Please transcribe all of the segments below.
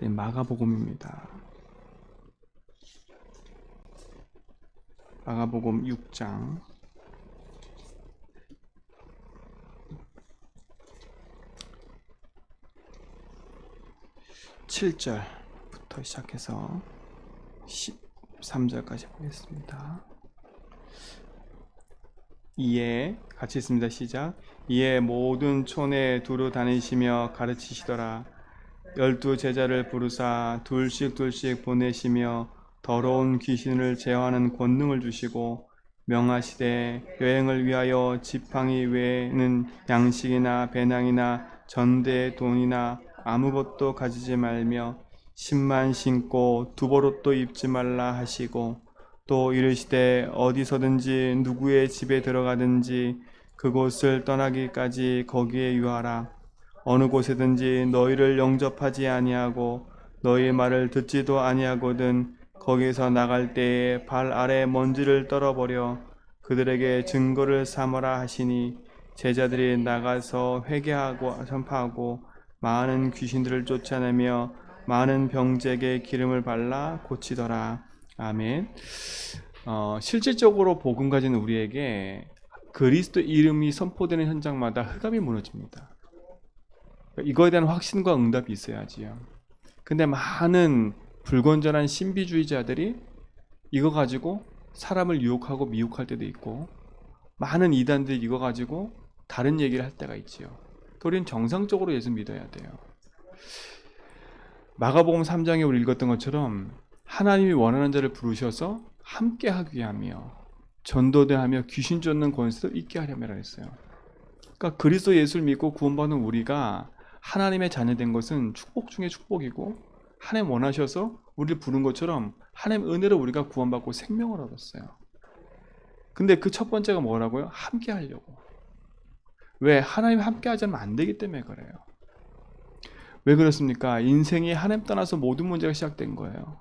네, 마가복음입니다. 마가복음 6장 7절부터 시작해서 13절까지 보겠습니다. 이에 같이 있습니다. 시작. 이에 모든 촌에 두루 다니시며 가르치시더라. 12 제자를 부르사 둘씩 보내시며 더러운 귀신을 제어하는 권능을 주시고 명하시되 여행을 위하여 지팡이 외에는 양식이나 배낭이나 전대 돈이나 아무것도 가지지 말며 신만 신고 두버릇도 입지 말라 하시고 또 이르시되 어디서든지 누구의 집에 들어가든지 그곳을 떠나기까지 거기에 유하라. 어느 곳에든지 너희를 영접하지 아니하고 너희의 말을 듣지도 아니하거든 거기서 나갈 때에 발 아래 먼지를 떨어버려 그들에게 증거를 삼으라 하시니 제자들이 나가서 회개하고 전파하고 많은 귀신들을 쫓아내며 많은 병자에게 기름을 발라 고치더라. 아멘. 실질적으로 복음 가진 우리에게 그리스도 이름이 선포되는 현장마다 흑암이 무너집니다. 이거에 대한 확신과 응답이 있어야지요. 근데 많은 불건전한 신비주의자들이 이거 가지고 사람을 유혹하고 미혹할 때도 있고 많은 이단들이 이거 가지고 다른 얘기를 할 때가 있지요. 우리는 정상적으로 예수 믿어야 돼요. 마가복음 3장에 우리 읽었던 것처럼 하나님이 원하는 자를 부르셔서 함께 하기 위하며 전도대하며 귀신 쫓는 권세도 있게 하려면 했어요. 그러니까 그리스도 예수를 믿고 구원받는 우리가 하나님의 자녀된 것은 축복 중에 축복이고 하나님 원하셔서 우리를 부른 것처럼 하나님 은혜로 우리가 구원받고 생명을 얻었어요. 근데 그 첫 번째가 뭐라고요? 함께 하려고. 왜? 하나님 함께 하자면 안 되기 때문에 그래요. 왜 그렇습니까? 인생이 하나님 떠나서 모든 문제가 시작된 거예요.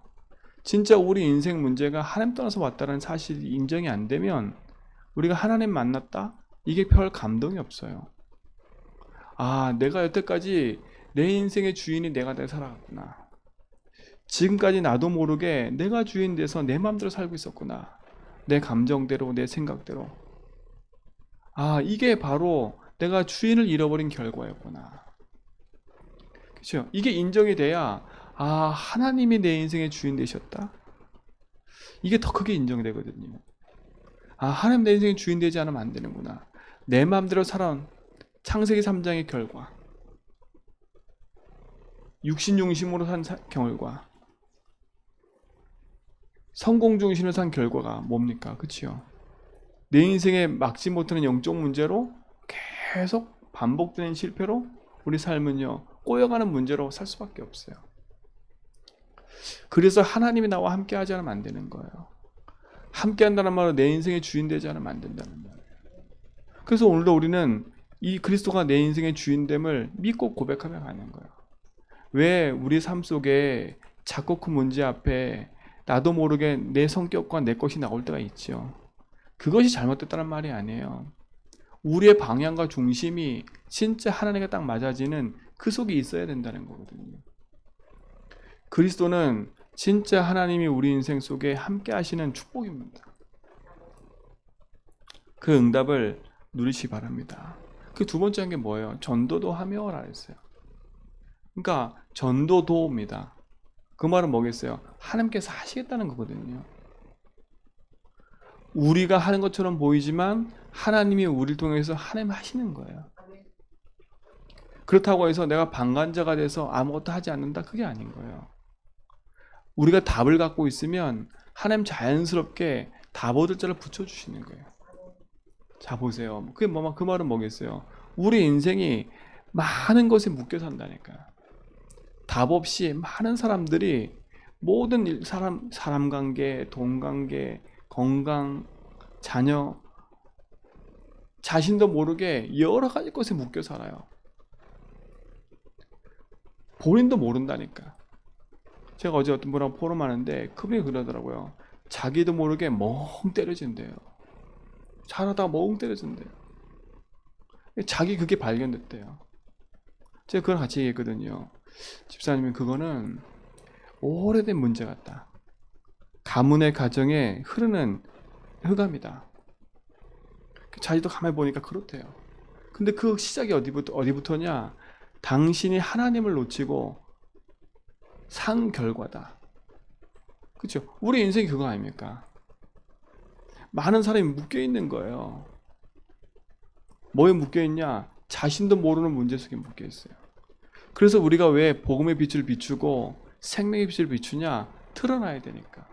진짜 우리 인생 문제가 하나님 떠나서 왔다는 사실이 인정이 안 되면 우리가 하나님 만났다? 이게 별 감동이 없어요. 아, 내가 여태까지 내 인생의 주인이 내가 돼 살아갔구나. 지금까지 나도 모르게 내가 주인 돼서 내 마음대로 살고 있었구나. 내 감정대로, 내 생각대로. 아, 이게 바로 내가 주인을 잃어버린 결과였구나. 그렇죠? 이게 인정이 돼야 아, 하나님이 내 인생의 주인 되셨다. 이게 더 크게 인정이 되거든요. 아, 하나님 내 인생의 주인 되지 않으면 안 되는구나. 내 마음대로 살아온 창세기 3장의 결과, 육신 중심으로 산 결과, 성공 중심으로 산 결과가 뭡니까? 그치요? 내 인생에 막지 못하는 영적 문제로 계속 반복되는 실패로 우리 삶은요 꼬여가는 문제로 살 수밖에 없어요. 그래서 하나님이 나와 함께 하지 않으면 안 되는 거예요. 함께 한다는 말은 내 인생의 주인 되지 않으면 안 된다는 말이에요. 그래서 오늘도 우리는 이 그리스도가 내 인생의 주인됨을 믿고 고백하며 가는 거예요. 왜 우리 삶 속에 작고 큰 문제 앞에 나도 모르게 내 성격과 내 것이 나올 때가 있죠. 그것이 잘못됐다는 말이 아니에요. 우리의 방향과 중심이 진짜 하나님과 딱 맞아지는 그 속에 있어야 된다는 거거든요. 그리스도는 진짜 하나님이 우리 인생 속에 함께 하시는 축복입니다. 그 응답을 누리시기 바랍니다. 그 두 번째 한 게 뭐예요? 전도도 하며라 했어요. 그러니까 전도도입니다. 그 말은 뭐겠어요? 하나님께서 하시겠다는 거거든요. 우리가 하는 것처럼 보이지만 하나님이 우리를 통해서 하나님 하시는 거예요. 그렇다고 해서 내가 방관자가 돼서 아무것도 하지 않는다? 그게 아닌 거예요. 우리가 답을 갖고 있으면 하나님 자연스럽게 답 얻을 자를 붙여주시는 거예요. 자, 보세요. 그 말은 뭐겠어요? 우리 인생이 많은 것에 묶여 산다니까. 답 없이 많은 사람들이 모든 사람 관계, 돈 관계, 건강, 자녀, 자신도 모르게 여러 가지 것에 묶여 살아요. 본인도 모른다니까. 제가 어제 어떤 분하고 포럼하는데 그분이 그러더라고요. 자기도 모르게 멍 때려진대요. 잘하다가 멍 때려진대요. 자기 그게 발견됐대요. 제가 그걸 같이 얘기했거든요. 집사님은 그거는 오래된 문제 같다. 가문의 가정에 흐르는 흑암이다. 자기도 가만히 보니까 그렇대요. 근데 그 시작이 어디부터냐? 당신이 하나님을 놓치고 산 결과다. 그렇죠? 우리 인생이 그거 아닙니까? 많은 사람이 묶여 있는 거예요. 뭐에 묶여 있냐? 자신도 모르는 문제 속에 묶여 있어요. 그래서 우리가 왜 복음의 빛을 비추고 생명의 빛을 비추냐? 드러나야 되니까.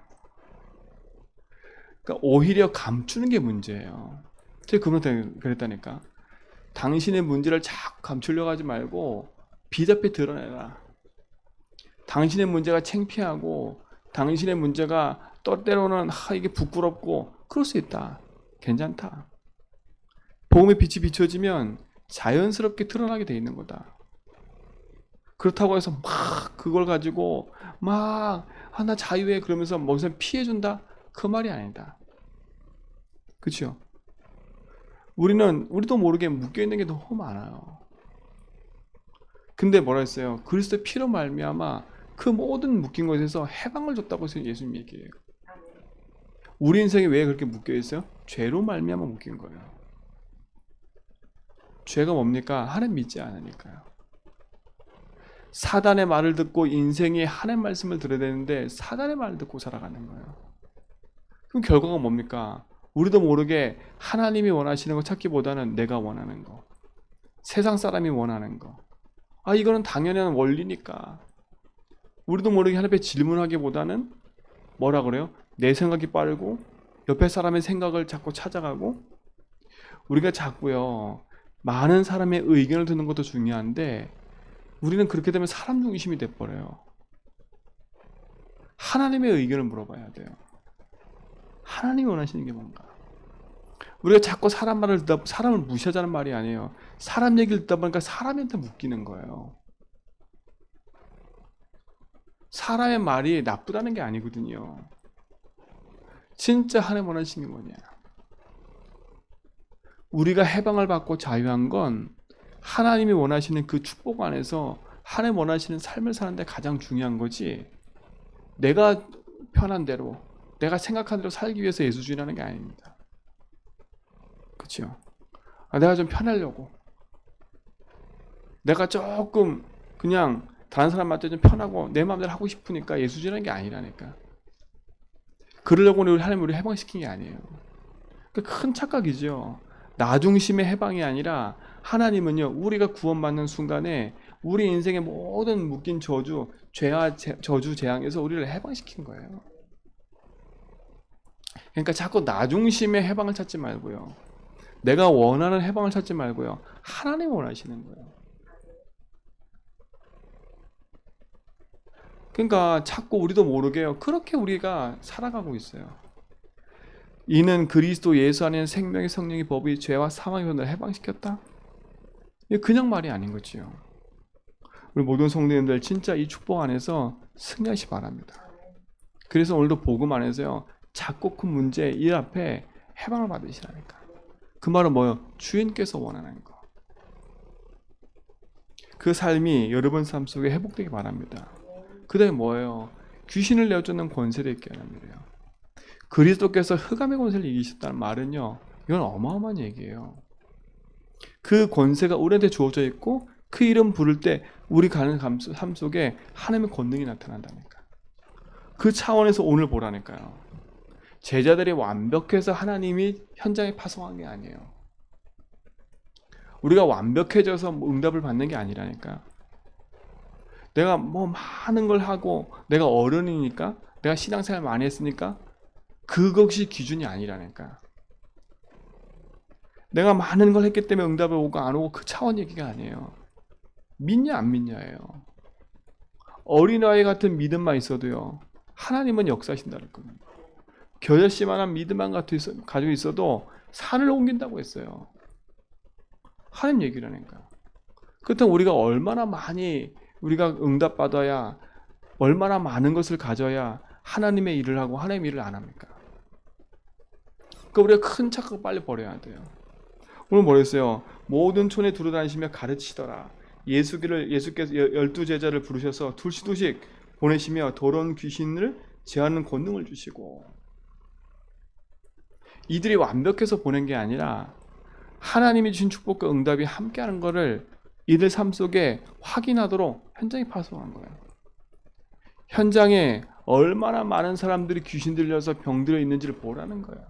그러니까 오히려 감추는 게 문제예요. 제가 그분한테 그랬다니까. 당신의 문제를 자꾸 감추려고 하지 말고 빛 앞에 드러내라. 당신의 문제가 창피하고 당신의 문제가 때로는 이게 부끄럽고 그럴 수 있다. 괜찮다. 복음의 빛이 비춰지면 자연스럽게 드러나게 돼 있는 거다. 그렇다고 해서 막 그걸 가지고 막 나 자유해 그러면서 무슨 피해준다? 그 말이 아니다. 그렇죠? 우리도 모르게 묶여있는 게 너무 많아요. 근데 뭐라 했어요? 그리스도의 피로 말미암아 그 모든 묶인 것에서 해방을 줬다고 예수님 얘기해요. 우리 인생이 왜 그렇게 묶여있어요? 죄로 말미암아 묶인 거예요. 죄가 뭡니까? 하나님 믿지 않으니까요. 사단의 말을 듣고 인생에 하나님 말씀을 들어야 되는데 사단의 말을 듣고 살아가는 거예요. 그럼 결과가 뭡니까? 우리도 모르게 하나님이 원하시는 거 찾기보다는 내가 원하는 거, 세상 사람이 원하는 거. 이거는 당연한 원리니까. 우리도 모르게 하나님 앞에 질문하기보다는 뭐라 그래요? 내 생각이 빠르고 옆에 사람의 생각을 자꾸 찾아가고, 우리가 자꾸요 많은 사람의 의견을 듣는 것도 중요한데 우리는 그렇게 되면 사람 중심이 돼버려요. 하나님의 의견을 물어봐야 돼요. 하나님이 원하시는 게 뭔가. 우리가 자꾸 사람 말을 듣다 사람을 무시하자는 말이 아니에요. 사람 얘기를 듣다 보니까 사람한테 묶이는 거예요. 사람의 말이 나쁘다는 게 아니거든요. 진짜 하나님 원하시는 게 뭐냐? 우리가 해방을 받고 자유한 건 하나님이 원하시는 그 축복 안에서 하나님 원하시는 삶을 사는데 가장 중요한 거지, 내가 편한 대로 내가 생각한 대로 살기 위해서 예수주의라는 게 아닙니다. 그렇죠? 내가 좀 편하려고, 내가 조금 그냥 다른 사람한테 좀 편하고 내 마음대로 하고 싶으니까 예수주의라는 게 아니라니까. 그러려고 우리 하나님 우리 해방시킨 게 아니에요. 큰 착각이죠. 나 중심의 해방이 아니라 하나님은요, 우리가 구원받는 순간에 우리 인생의 모든 묶인 저주, 죄와 저주 재앙에서 우리를 해방시킨 거예요. 그러니까 자꾸 나 중심의 해방을 찾지 말고요, 내가 원하는 해방을 찾지 말고요, 하나님이 원하시는 거예요. 그러니까 자꾸 우리도 모르게요, 그렇게 우리가 살아가고 있어요. 이는 그리스도 예수 안에는 생명의 성령의 법이 죄와 사망의 변호를 해방시켰다? 이게 그냥 말이 아닌 거지요. 우리 모든 성도님들 진짜 이 축복 안에서 승리하시 바랍니다. 그래서 오늘도 복음 안에서요, 작고 큰 문제 일 앞에 해방을 받으시라니까. 그 말은 뭐예요? 주인께서 원하는 거. 그 삶이 여러분 삶 속에 회복되기 바랍니다. 그 다음에 뭐예요? 귀신을 내어쫓는 권세를 있게 하는 일이에요. 그리스도께서 흑암의 권세를 이기셨다는 말은요, 이건 어마어마한 얘기예요. 그 권세가 우리한테 주어져 있고 그 이름 부를 때 우리 가는 삶 속에 하나님의 권능이 나타난다니까. 그 차원에서 오늘 보라니까요. 제자들이 완벽해서 하나님이 현장에 파송한 게 아니에요. 우리가 완벽해져서 응답을 받는 게 아니라니까. 내가 많은 걸 하고 내가 어른이니까, 내가 신앙생활 많이 했으니까 그것이 기준이 아니라니까. 내가 많은 걸 했기 때문에 응답이 오고 안 오고 그 차원 얘기가 아니에요. 믿냐 안 믿냐예요. 어린아이 같은 믿음만 있어도요, 하나님은 역사하신다는 거예요. 겨자씨만한 믿음만 가지고 있어도 산을 옮긴다고 했어요. 하나님 얘기라니까. 그렇다면 우리가 얼마나 많이 우리가 응답받아야, 얼마나 많은 것을 가져야 하나님의 일을 하고 하나님의 일을 안 합니까? 그러니까 우리가 큰 착각을 빨리 버려야 돼요. 오늘 뭐랬어요? 모든 촌에 두루다니시며 가르치더라. 예수께서 12제자를 부르셔서 둘씩 보내시며 더러운 귀신을 제하는 권능을 주시고, 이들이 완벽해서 보낸 게 아니라 하나님이 주신 축복과 응답이 함께하는 것을 이들 삶 속에 확인하도록 현장에 파송한 거예요. 현장에 얼마나 많은 사람들이 귀신 들려서 병들어 있는지를 보라는 거예요.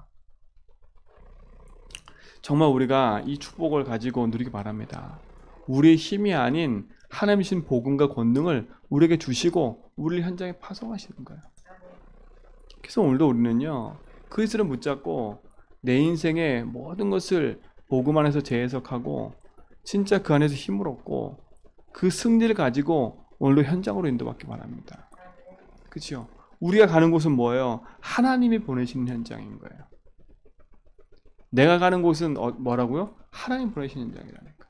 정말 우리가 이 축복을 가지고 누리기 바랍니다. 우리의 힘이 아닌 하나님 신 복음과 권능을 우리에게 주시고 우리를 현장에 파송하시는 거예요. 그래서 오늘도 우리는요, 그리스도를 붙잡고 내 인생의 모든 것을 복음 안에서 재해석하고 진짜 그 안에서 힘을 얻고 그 승리를 가지고 오늘도 현장으로 인도받기 바랍니다. 그렇죠? 우리가 가는 곳은 뭐예요? 하나님이 보내시는 현장인 거예요. 내가 가는 곳은 뭐라고요? 하나님 보내시는 현장이라니까.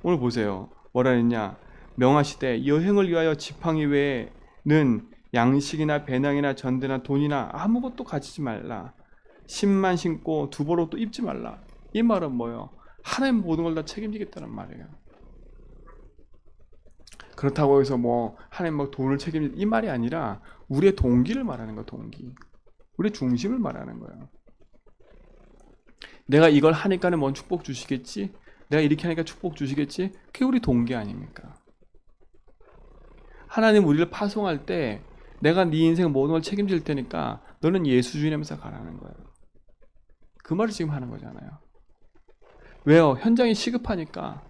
오늘 보세요. 뭐라 했냐? 명하시되 여행을 위하여 지팡이 외에는 양식이나 배낭이나 전대나 돈이나 아무것도 가지지 말라. 신만 신고 두벌옷도 입지 말라. 이 말은 뭐예요? 하나님 모든 걸 다 책임지겠다는 말이에요. 그렇다고 해서 뭐 하나님 막 돈을 책임지 이 말이 아니라 우리의 동기를 말하는 거예요. 동기. 우리의 중심을 말하는 거예요. 내가 이걸 하니까는 뭔 축복 주시겠지? 내가 이렇게 하니까 축복 주시겠지? 그게 우리 동기 아닙니까? 하나님 우리를 파송할 때 내가 네 인생 모든 걸 책임질 테니까 너는 예수 주님에서 가라는 거예요. 그 말을 지금 하는 거잖아요. 왜요? 현장이 시급하니까.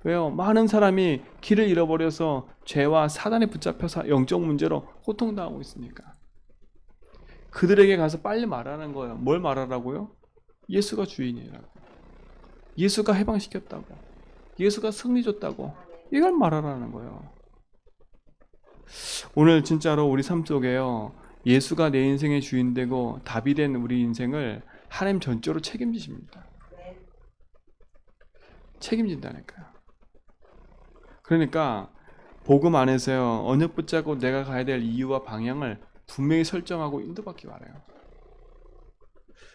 왜요? 많은 사람이 길을 잃어버려서 죄와 사단에 붙잡혀서 영적 문제로 고통당하고 있으니까. 그들에게 가서 빨리 말하는 거예요. 뭘 말하라고요? 예수가 주인이라고. 예수가 해방시켰다고. 예수가 승리 줬다고. 이걸 말하라는 거예요. 오늘 진짜로 우리 삶 속에요, 예수가 내 인생의 주인 되고 답이 된 우리 인생을 하나님 전적으로 책임지십니다. 책임진다니까요. 그러니까 복음 안에서요, 언약 붙잡고 내가 가야 될 이유와 방향을 분명히 설정하고 인도받기 바라요.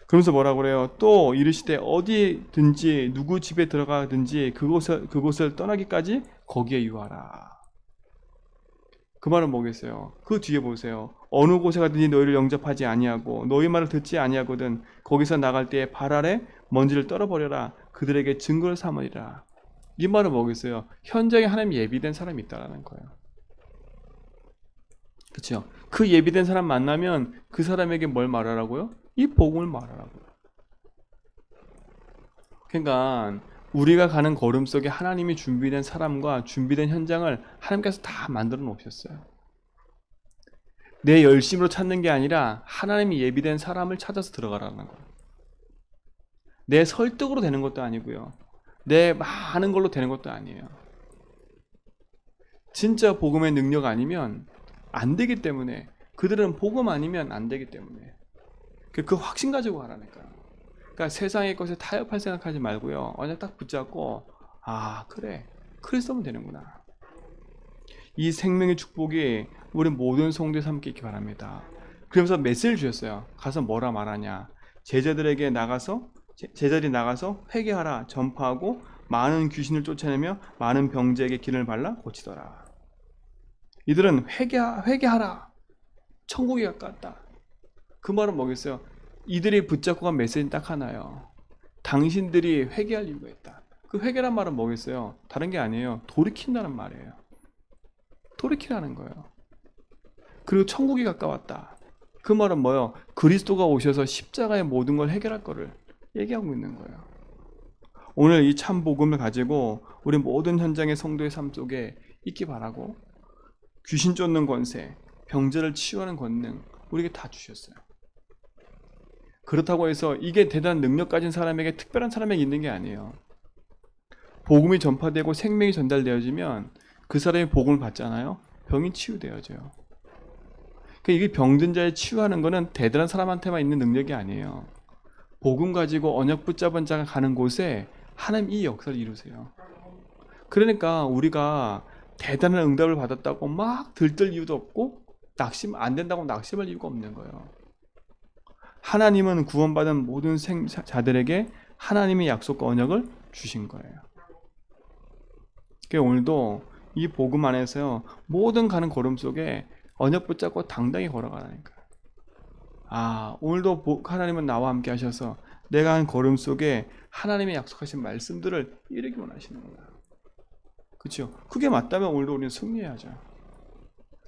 그러면서 뭐라고 그래요? 또 이르시되 어디든지 누구 집에 들어가든지 그곳을 떠나기까지 거기에 유하라. 그 말은 뭐겠어요? 그 뒤에 보세요. 어느 곳에 가든지 너희를 영접하지 아니하고 너희 말을 듣지 아니하거든 거기서 나갈 때에 발 아래 먼지를 떨어버려라. 그들에게 증거를 삼으리라. 이 말은 뭐겠어요? 현장에 하나님 예비된 사람이 있다라는 거예요. 그렇죠? 그 예비된 사람 만나면 그 사람에게 뭘 말하라고요? 이 복음을 말하라고요. 그러니까 우리가 가는 걸음 속에 하나님이 준비된 사람과 준비된 현장을 하나님께서 다 만들어 놓으셨어요. 내 열심으로 찾는 게 아니라 하나님이 예비된 사람을 찾아서 들어가라는 거예요. 내 설득으로 되는 것도 아니고요. 내 많은 걸로 되는 것도 아니에요. 진짜 복음의 능력 아니면 안 되기 때문에, 그들은 복음 아니면 안 되기 때문에 그 확신 가지고 가라니까요. 그러니까 세상의 것에 타협할 생각하지 말고요. 완전 딱 붙잡고, 아 그래, 그리스도면 되는구나. 이 생명의 축복이 우리 모든 성도에 함께 있기 바랍니다. 그러면서 메시지를 주셨어요. 가서 뭐라 말하냐? 제자들이 나가서 회개하라, 전파하고 많은 귀신을 쫓아내며 많은 병자에게 기름을 발라 고치더라. 이들은 회개하라, 천국이 가까웠다. 그 말은 뭐겠어요? 이들이 붙잡고 간 메시지는 딱 하나예요. 당신들이 회개할 이유가 있다. 그 회개란 말은 뭐겠어요? 다른 게 아니에요. 돌이킨다는 말이에요. 돌이키라는 거예요. 그리고 천국이 가까웠다. 그 말은 뭐예요? 그리스도가 오셔서 십자가의 모든 걸 해결할 거를 얘기하고 있는 거예요. 오늘 이 참 복음을 가지고 우리 모든 현장의 성도의 삶 속에 있기 바라고, 귀신 쫓는 권세, 병자를 치유하는 권능 우리에게 다 주셨어요. 그렇다고 해서 이게 대단한 능력 가진 사람에게, 특별한 사람에게 있는 게 아니에요. 복음이 전파되고 생명이 전달되어지면 그 사람이 복음을 받잖아요. 병이 치유되어져요. 그러니까 이게 병든 자에 치유하는 거는 대단한 사람한테만 있는 능력이 아니에요. 복음 가지고 언약 붙잡은 자가 가는 곳에 하나님 이 역사를 이루세요. 그러니까 우리가 대단한 응답을 받았다고 막 들뜰 이유도 없고, 낙심 안 된다고 낙심할 이유가 없는 거예요. 하나님은 구원받은 모든 자들에게 하나님의 약속과 언약을 주신 거예요. 그러니까 오늘도 이 복음 안에서요, 모든 가는 걸음 속에 언약 붙잡고 당당히 걸어가라니까. 오늘도 하나님은 나와 함께 하셔서 내가 한 걸음 속에 하나님의 약속하신 말씀들을 이루기 원하시는구나. 그렇죠? 그게 맞다면 오늘도 우리는 승리해야죠.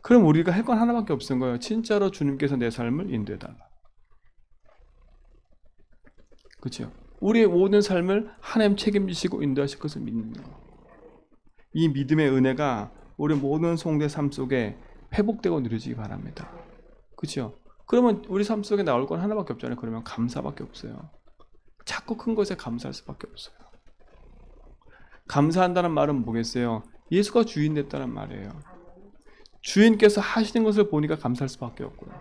그럼 우리가 할 건 하나밖에 없는 거예요. 진짜로 주님께서 내 삶을 인도해달라. 그렇죠? 우리의 모든 삶을 하나님 책임지시고 인도하실 것을 믿는 거. 이 믿음의 은혜가 우리 모든 성도의 삶 속에 회복되고 누려지기 바랍니다. 그렇죠? 그러면 우리 삶 속에 나올 건 하나밖에 없잖아요. 그러면 감사밖에 없어요. 자꾸 큰 것에 감사할 수밖에 없어요. 감사한다는 말은 뭐겠어요? 예수가 주인 됐다는 말이에요. 주인께서 하시는 것을 보니까 감사할 수밖에 없고요.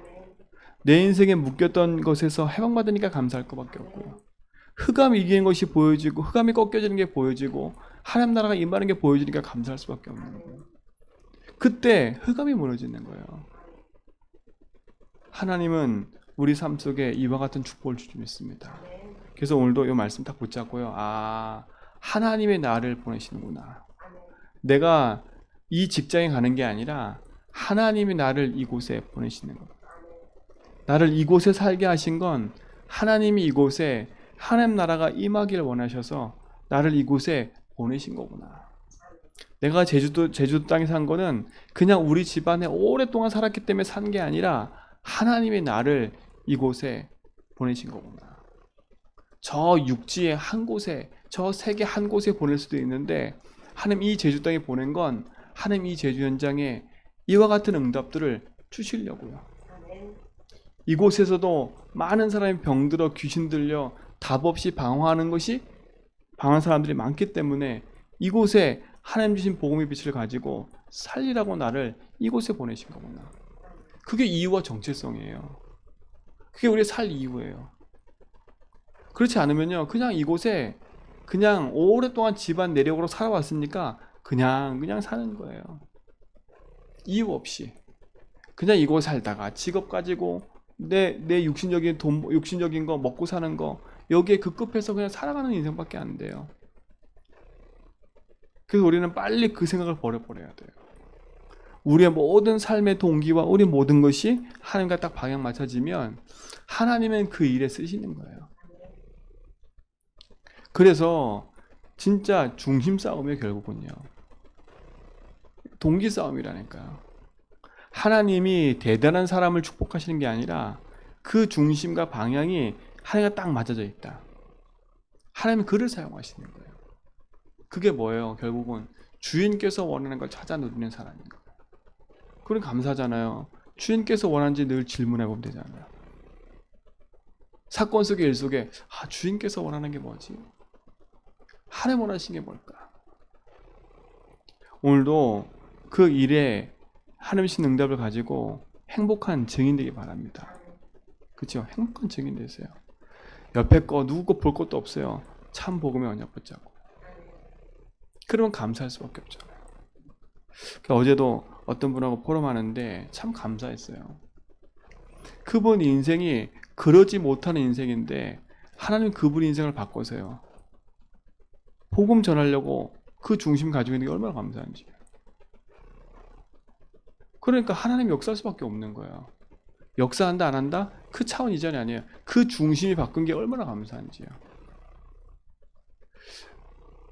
내 인생에 묶였던 것에서 해방받으니까 감사할 것밖에 없고요. 흑암이 이기는 것이 보여지고 흑암이 꺾여지는 게 보여지고 하나님 나라가 임하는 게 보여지니까 감사할 수밖에 없는 거예요. 그때 흑암이 무너지는 거예요. 하나님은 우리 삶 속에 이와 같은 축복을 주시고 있습니다. 그래서 오늘도 이 말씀 딱 붙잡고요. 하나님의 나를 보내시는구나. 내가 이 직장에 가는 게 아니라 하나님이 나를 이곳에 보내시는 것. 나를 이곳에 살게 하신 건 하나님이 이곳에 하나님 나라가 임하기를 원하셔서 나를 이곳에 보내신 거구나. 내가 제주도 땅에 산 거는 그냥 우리 집안에 오랫동안 살았기 때문에 산 게 아니라 하나님이 나를 이곳에 보내신 거구나. 저 육지의 한 곳에, 저 세계 한 곳에 보낼 수도 있는데 하나님 이 제주 땅에 보낸 건 하나님 이 제주 현장에 이와 같은 응답들을 주시려고요. 이곳에서도 많은 사람이 병들어 귀신 들려 답 없이 방황하는 사람들이 많기 때문에 이곳에 하나님 주신 복음의 빛을 가지고 살리라고 나를 이곳에 보내신 거구나. 그게 이유와 정체성이에요. 그게 우리의 살 이유예요. 그렇지 않으면요, 그냥 이곳에 그냥 오랫동안 집안 내력으로 살아왔으니까 그냥 사는 거예요. 이유 없이 그냥 이곳에 살다가 직업 가지고 내 육신적인 육신적인 거 먹고 사는 거 여기에 급급해서 그냥 살아가는 인생밖에 안 돼요. 그래서 우리는 빨리 그 생각을 버려야 돼요. 우리의 모든 삶의 동기와 우리 모든 것이 하나님과 딱 방향 맞춰지면 하나님은 그 일에 쓰시는 거예요. 그래서 진짜 중심 싸움이 결국은요, 동기 싸움이라니까요. 하나님이 대단한 사람을 축복하시는 게 아니라 그 중심과 방향이 하나님과 딱 맞아져 있다. 하나님은 그를 사용하시는 거예요. 그게 뭐예요? 결국은 주인께서 원하는 걸 찾아 누리는 사람인 거예요. 그럼 감사하잖아요. 주인께서 원하는지 늘 질문해 보면 되잖아요. 사건 속의 일 속에 주인께서 원하는 게 뭐지? 하나님 원하시는 게 뭘까? 오늘도 그 일에 하나님 신 응답을 가지고 행복한 증인 되기 바랍니다. 그렇죠? 행복한 증인 되세요. 옆에 거 누구 거 볼 것도 없어요. 참 복음의 언약 붙잡고. 그러면 감사할 수밖에 없잖아요. 어제도 어떤 분하고 포럼하는데 참 감사했어요. 그분 인생이 그러지 못하는 인생인데 하나님 그분 인생을 바꿔서요. 복음 전하려고 그 중심 가지고 있는 게 얼마나 감사한지. 그러니까 하나님 역사할 수밖에 없는 거예요. 역사한다 안 한다? 그 차원 이전이 아니에요. 그 중심이 바꾼 게 얼마나 감사한지요.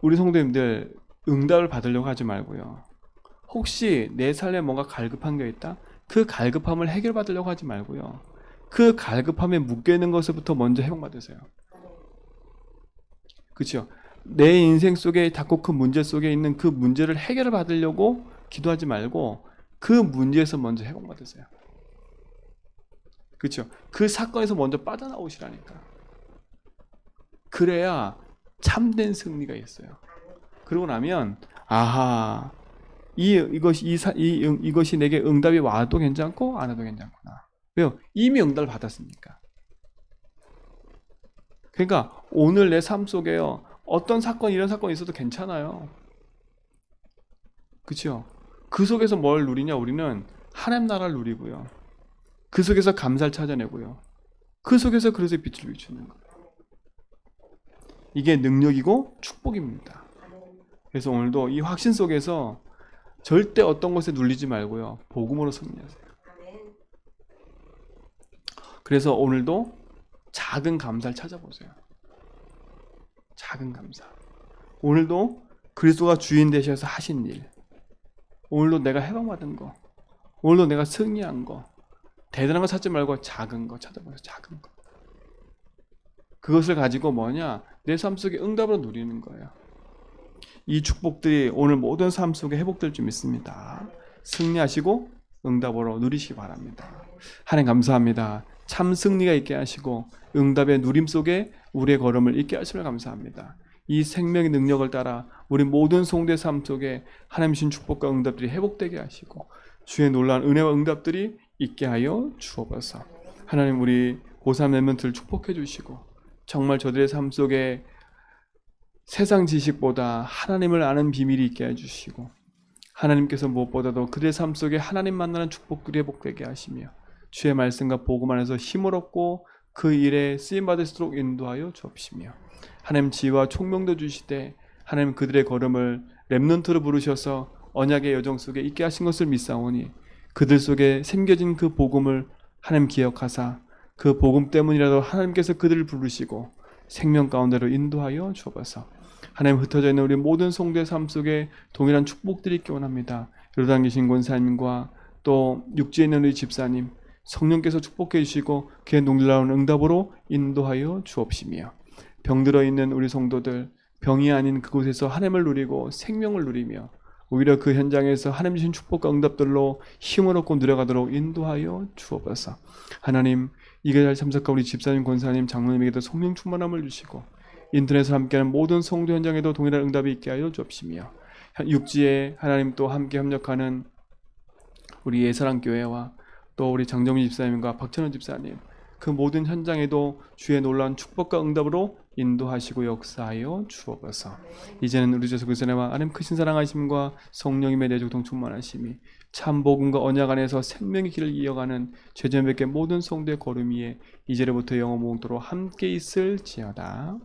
우리 성도님들 응답을 받으려고 하지 말고요. 혹시 내 삶에 뭔가 갈급한 게 있다? 그 갈급함을 해결받으려고 하지 말고요. 그 갈급함에 묶여있는 것부터 먼저 회복받으세요. 그렇죠? 내 인생 속에 닿고 큰 문제 속에 있는 그 문제를 해결을 받으려고 기도하지 말고 그 문제에서 먼저 회복받으세요. 그렇죠? 그 사건에서 먼저 빠져나오시라니까. 그래야 참된 승리가 있어요. 그러고 나면 이것이 내게 응답이 와도 괜찮고 안 와도 괜찮구나. 왜요? 이미 응답을 받았으니까. 그러니까 오늘 내 삶 속에요, 어떤 사건, 이런 사건이 있어도 괜찮아요. 그렇죠? 그 속에서 뭘 누리냐? 우리는 하나님 나라를 누리고요. 그 속에서 감사를 찾아내고요. 그 속에서 그래서 빛을 비추는 거예요. 이게 능력이고 축복입니다. 그래서 오늘도 이 확신 속에서 절대 어떤 것에 눌리지 말고요. 복음으로 승리하세요. 그래서 오늘도 작은 감사를 찾아보세요. 작은 감사. 오늘도 그리스도가 주인 되셔서 하신 일, 오늘도 내가 해방받은 거, 오늘도 내가 승리한 거, 대단한 거 찾지 말고 작은 거 찾아보세요. 작은 거. 그것을 가지고 뭐냐? 내 삶 속에 응답으로 누리는 거예요. 이 축복들이 오늘 모든 삶 속에 회복될 줄 믿습니다. 승리하시고 응답으로 누리시기 바랍니다. 하나님 감사합니다. 참 승리가 있게 하시고 응답의 누림 속에 우리의 걸음을 있게 하시면 감사합니다. 이 생명의 능력을 따라 우리 모든 성도의 삶 속에 하나님 주신 축복과 응답들이 회복되게 하시고 주의 놀라운 은혜와 응답들이 있게 하여 주옵소서. 하나님 우리 고3 멤버들 축복해 주시고 정말 저들의 삶 속에 세상 지식보다 하나님을 아는 비밀이 있게 해주시고 하나님께서 무엇보다도 그들의 삶 속에 하나님 만나는 축복들이 회복되게 하시며 주의 말씀과 복음 안에서 힘을 얻고 그 일에 쓰임받을 수 있도록 인도하여 주옵시며 하나님 지혜와 총명도 주시되 하나님 그들의 걸음을 렘넌트로 부르셔서 언약의 여정 속에 있게 하신 것을 믿사오니 그들 속에 생겨진 그 복음을 하나님 기억하사 그 복음 때문이라도 하나님께서 그들을 부르시고 생명 가운데로 인도하여 주옵소서. 하나님 흩어져 있는 우리 모든 성도의 삶 속에 동일한 축복들이 있기 원합니다. 요르단 계신 권사님과 또 육지에 있는 우리 집사님 성령께서 축복해 주시고 그의 놀라운 응답으로 인도하여 주옵시며 병들어 있는 우리 성도들 병이 아닌 그곳에서 하나님을 누리고 생명을 누리며 오히려 그 현장에서 하나님 주신 축복과 응답들로 힘을 얻고 누려가도록 인도하여 주옵소서. 하나님 이게 잘 참석한 우리 집사님, 권사님, 장로님에게도 성령 충만함을 주시고 인터넷을 함께하는 모든 성도 현장에도 동일한 응답이 있게 하여 주옵시며 육지에 하나님 또 함께 협력하는 우리 예사랑교회와 또 우리 장정민 집사님과 박찬원 집사님 그 모든 현장에도 주의 놀라운 축복과 응답으로 인도하시고 역사하여 주옵소서. 이제는 우리 주께서 그리스도와 하나님 크신 사랑하심과 성령님의 내조통 충만하심이 참 복음과 언약 안에서 생명의 길을 이어가는 죄전백의 모든 성도의 걸음 위에 이제로부터 영원토록 함께 있을지어다.